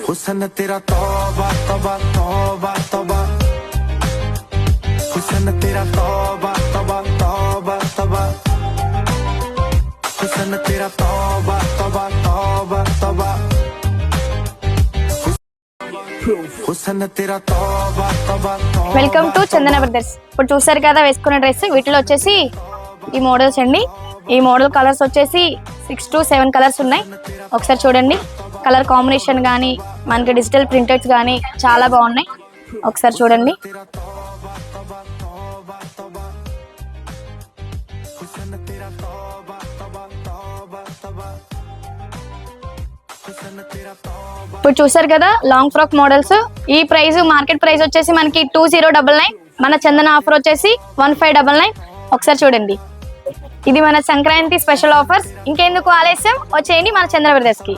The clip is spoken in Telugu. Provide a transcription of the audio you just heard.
हुस्न तेरा तौबा तौबा तौबा तौबा, हुस्न तेरा तौबा तौबा तौबा तौबा, हुस्न तेरा तौबा तौबा तौबा तौबा, हुस्न तेरा तौबा तौबा तौबा। Welcome to Chandana brothers. ఇప్పుడు చూసారు కదా వేసుకున్న డ్రెస్. వీటిలో వచ్చేసి ఈ మోడల్స్ అండి. ఈ మోడల్ కలర్స్ వచ్చేసి 6 to 7 కలర్స్ ఉన్నాయి. ఒకసారి చూడండి. కలర్ కాంబినేషన్ కానీ మనకి డిజిటల్ ప్రింటెడ్స్ కానీ చాలా బాగున్నాయి. ఒకసారి చూడండి. ఇప్పుడు చూసారు కదా లాంగ్ ఫ్రాక్ మోడల్స్. ఈ ప్రైస్ మార్కెట్ ప్రైస్ వచ్చేసి మనకి 2099. మన చందన ఆఫర్ వచ్చేసి 1599. ఒకసారి చూడండి. ఇది మన సంక్రాంతి స్పెషల్ ఆఫర్స్. ఇంకెందుకు ఆలస్యం, వచ్చేయండి మన చందన బ్రదర్స్ కి.